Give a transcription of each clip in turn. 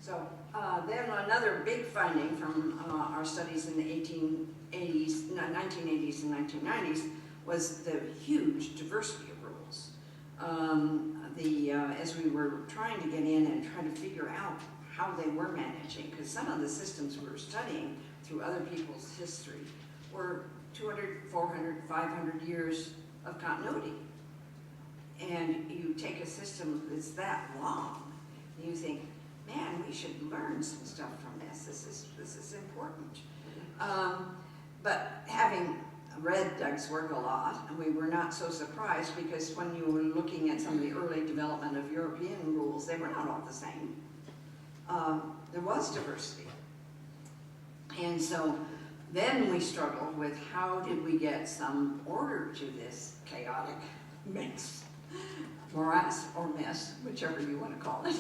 So then another big finding from our studies in the 1980s and 1990s was the huge diversity of rules. As we were trying to get in and try to figure out how they were managing, because some of the systems we were studying through other people's history were 200, 400, 500 years of continuity. And you take a system that's that long, and you think, man, we should learn some stuff from this. This is important. But having read Doug's work a lot, and we were not so surprised, because when you were looking at some of the early development of European rules, they were not all the same. There was diversity. And so then we struggled with how did we get some order to this chaotic mix, morass or mess, whichever you want to call it.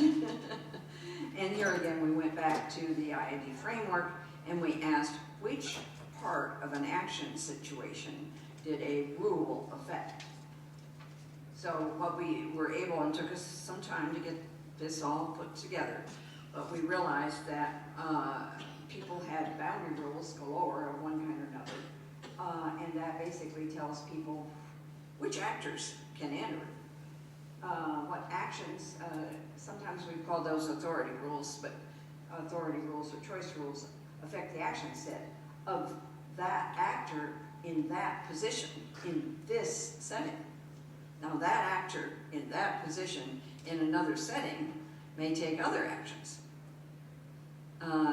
And here again, we went back to the IID framework, and we asked which part of an action situation did a rule affect. So what we were able, and took us some time to get this all put together, but we realized that people had boundary rules galore of one kind or another, and that basically tells people which actors can enter, what actions, sometimes we call those authority rules, but authority rules or choice rules affect the action set of that actor in that position, in this setting. Now that actor in that position in another setting may take other actions.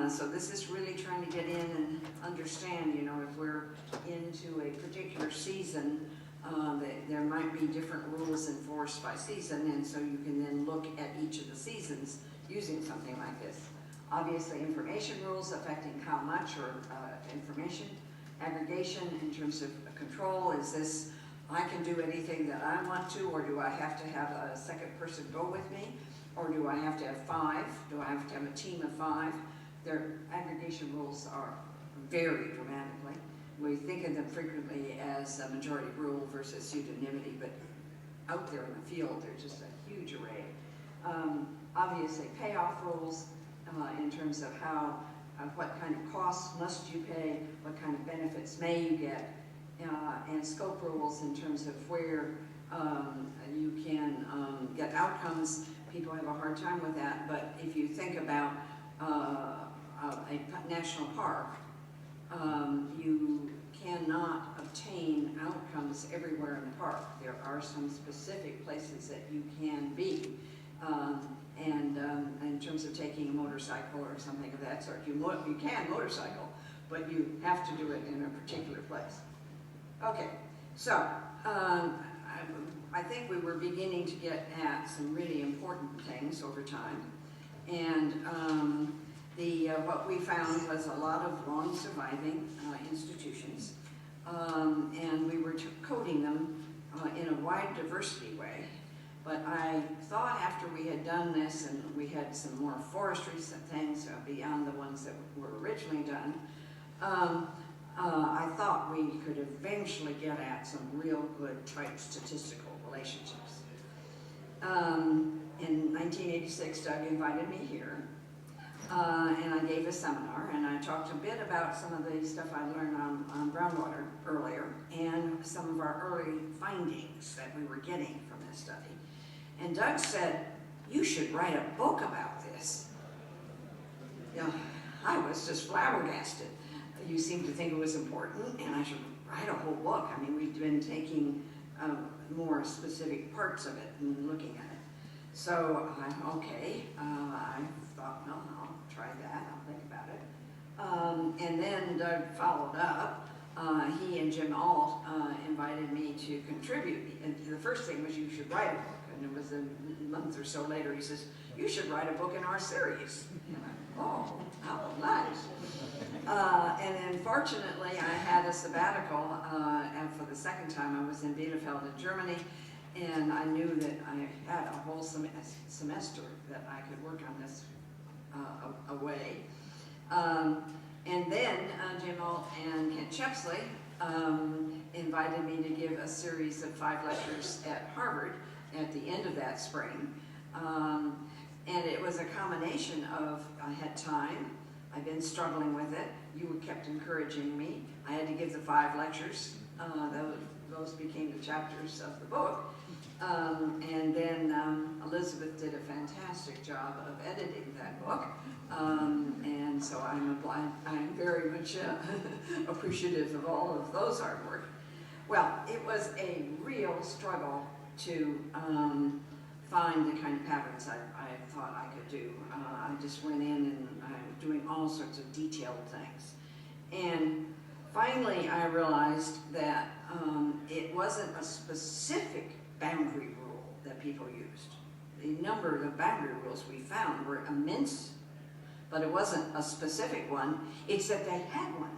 So this is really trying to get in and understand, you know, if we're into a particular season, there might be different rules enforced by season, and so you can then look at each of the seasons using something like this. Obviously, information rules affecting how much, or information aggregation in terms of control. Is this, I can do anything that I want to, or do I have to have a second person go with me? Or do I have to have 5? Do I have to have a team of 5? Their aggregation rules are vary dramatically. We think of them frequently as a majority rule versus pseudonymity, but out there in the field, there's just a huge array. Obviously, payoff rules in terms of how, what kind of costs must you pay, what kind of benefits may you get, and scope rules in terms of where you can get outcomes. People have a hard time with that, but if you think about a national park, you cannot obtain outcomes everywhere in the park. There are some specific places that you can be. And in terms of taking a motorcycle or something of that sort, you can motorcycle, but you have to do it in a particular place. Okay, so I think we were beginning to get at some really important things over time. And what we found was a lot of long surviving institutions, and we were coding them in a wide diversity way. But I thought after we had done this, and we had some more forestry things beyond the ones that were originally done, I thought we could eventually get at some real good type statistical relationships. In 1986, Doug invited me here, and I gave a seminar, and I talked a bit about some of the stuff I learned on groundwater earlier, and some of our early findings that we were getting from this study. And Doug said, you should write a book about this. You know, I was just flabbergasted. You seem to think it was important, and I should write a whole book. I mean, we've been taking more specific parts of it and looking at it. So I'm okay. I thought, no, I'll try that. I'll think about it. And then Doug followed up. He and Jim Alt invited me to contribute. And the first thing was, you should write a book. And it was a month or so later, he says, you should write a book in our series. Oh, how nice. And then fortunately, I had a sabbatical, and for the second time I was in Bielefeld in Germany, and I knew that I had a whole semester that I could work on this away. And then Jim Alt and Kent Chepsley invited me to give a series of 5 lectures at Harvard at the end of that spring. And it was a combination of, I had time, I've been struggling with it, you kept encouraging me, I had to give the 5 lectures, those became the chapters of the book, and then Elizabeth did a fantastic job of editing that book, and so I'm very much appreciative of all of those hard work. Well, it was a real struggle to find the kind of patterns I thought I could do. I just went in and I was doing all sorts of detailed things. And finally I realized that it wasn't a specific boundary rule that people used. The number of boundary rules we found were immense, but it wasn't a specific one, it's that they had one.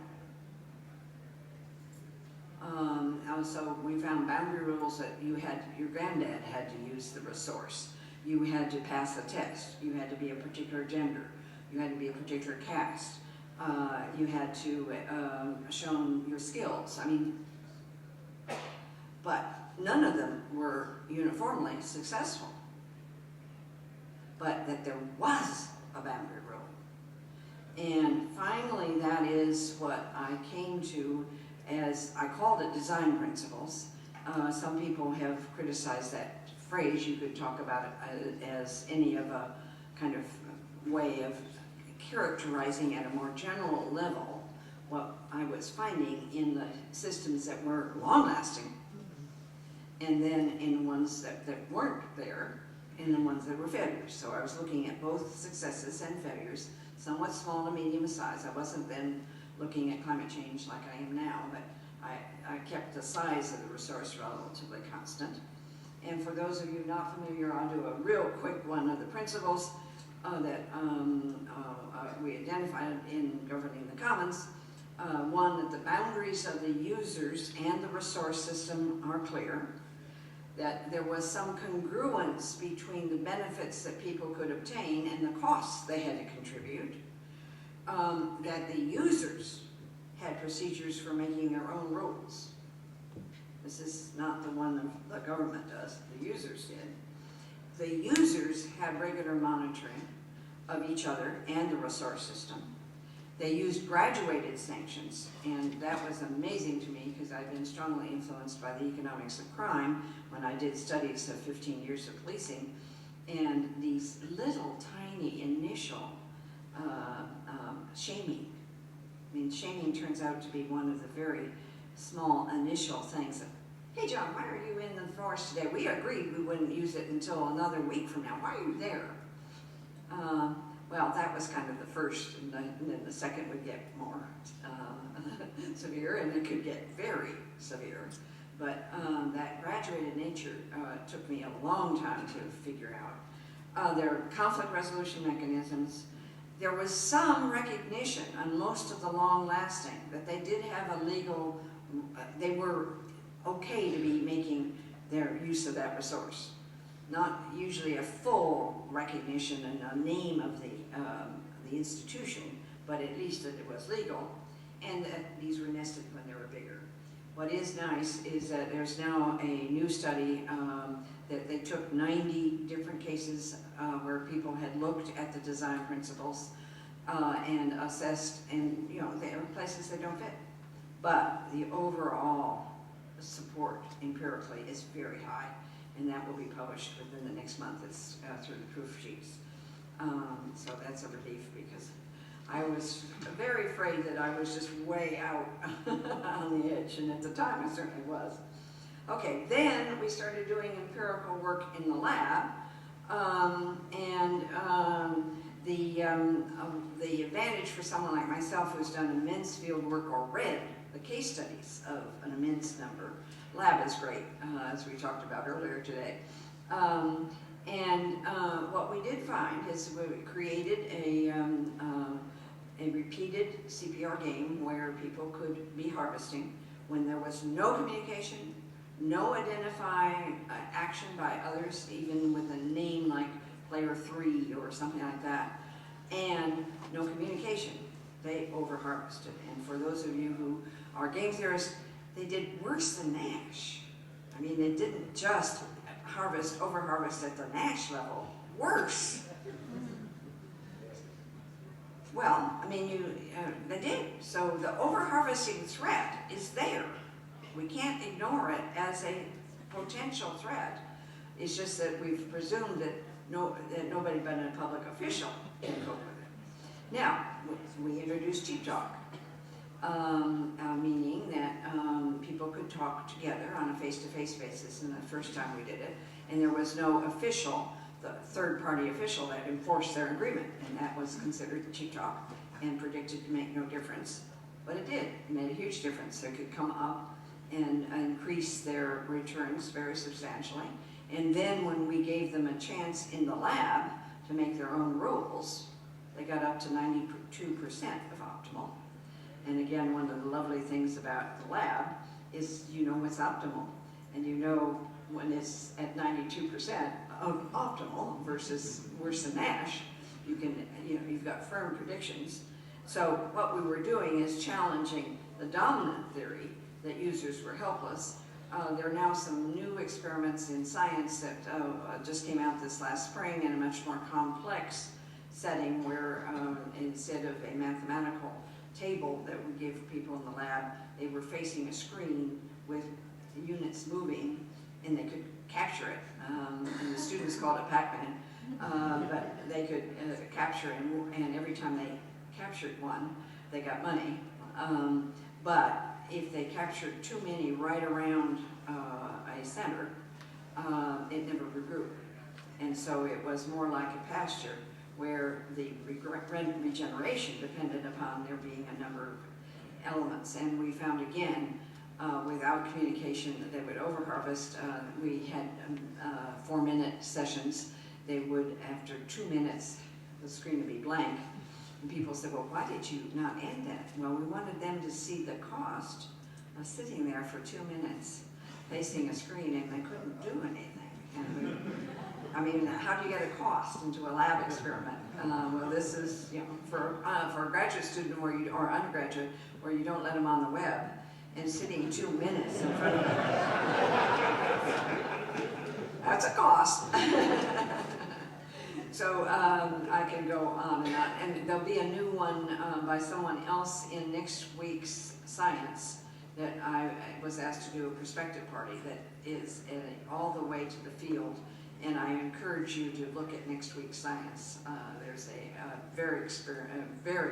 So we found boundary rules that your granddad had to use the resource. You had to pass a test. You had to be a particular gender. You had to be a particular caste. You had to show your skills. I mean, but none of them were uniformly successful. But that there was a boundary rule. And finally, that is what I came to as, I called it design principles. Some people have criticized that phrase. You could talk about it as any of a kind of way of characterizing at a more general level what I was finding in the systems that were long-lasting, and then in the ones that weren't there, and the ones that were failures. So I was looking at both successes and failures, somewhat small to medium size. I wasn't then looking at climate change like I am now, but I kept the size of the resource relatively constant. And for those of you not familiar, I'll do a real quick one of the principles that we identified in governing the commons. One, that the boundaries of the users and the resource system are clear, that there was some congruence between the benefits that people could obtain and the costs they had to contribute, that the users had procedures for making their own rules. This is not the one the government does, the users did. The users had regular monitoring of each other and the resource system. They used graduated sanctions, and that was amazing to me because I've been strongly influenced by the economics of crime when I did studies of 15 years of policing, and these little tiny initial shaming. I mean, shaming turns out to be one of the very small initial things that, hey John, why are you in the forest today? We agreed we wouldn't use it until another week from now. Why are you there? Well, that was kind of the first, and then the second would get more severe, and it could get very severe. But that graduated nature took me a long time to figure out. There are conflict resolution mechanisms. There was some recognition on most of the long-lasting that they did have a legal, they were okay to be making their use of that resource. Not usually a full recognition and a name of the institution, but at least that it was legal, and that these were nested when they were bigger. What is nice is that there's now a new study that they took 90 different cases where people had looked at the design principles and assessed, and there are places that don't fit. But the overall support empirically is very high, and that will be published within the next month. It's through the proof sheets. So that's a relief because I was very afraid that I was just way out on the edge, and at the time I certainly was. Okay, then we started doing empirical work in the lab, the advantage for someone like myself who's done immense field work or read the case studies of an immense number. Lab is great, as we talked about earlier today. What we did find is we created a repeated CPR game where people could be harvesting when there was no communication, no identifying action by others, even with a name like player 3 or something like that, and no communication. They over-harvested. And for those of you who are game theorists, they did worse than Nash. I mean, they didn't just over-harvest at the Nash level, worse. Well, I mean, they did. So the overharvesting threat is there. We can't ignore it as a potential threat. It's just that we've presumed that nobody but a public official can cope with it. Now, we introduced Cheap Talk, meaning that people could talk together on a face-to-face basis, and the first time we did it, and there was no official, the third-party official that enforced their agreement, and that was considered Cheap Talk and predicted to make no difference. But it did. It made a huge difference. They could come up and increase their returns very substantially. And then when we gave them a chance in the lab to make their own rules, they got up to 92% of optimal. And again, one of the lovely things about the lab is you know what's optimal. And you know when it's at 92% of optimal versus worse than NASH, you've got firm predictions. So what we were doing is challenging the dominant theory that users were helpless. There are now some new experiments in science that just came out this last spring in a much more complex setting where instead of a mathematical table that we give people in the lab, they were facing a screen with units moving and they could capture it. And the students called it Pac-Man, but they could capture it, and every time they captured one, they got money. But if they captured too many right around a center, it never regrew. And so it was more like a pasture where the regeneration depended upon there being a number of elements. And we found again, without communication, that they would overharvest. We had 4-minute sessions. They would, after 2 minutes, the screen would be blank. And people said, well, why did you not end that? Well, we wanted them to see the cost of sitting there for 2 minutes facing a screen and they couldn't do anything. And how do you get a cost into a lab experiment? Well, this is, for a graduate student or undergraduate where you don't let them on the web and sitting 2 minutes in front of them. That's a cost. So I can go on and on. And there'll be a new one by someone else in next week's science that I was asked to do a perspective party that is all the way to the field. And I encourage you to look at next week's science. There's a very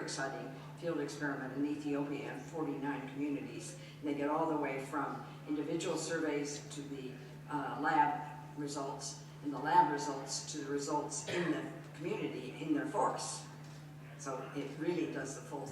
exciting field experiment in Ethiopia in 49 communities. And they get all the way from individual surveys to the lab results, and the lab results to the results in the community, in their forest. So it really does the full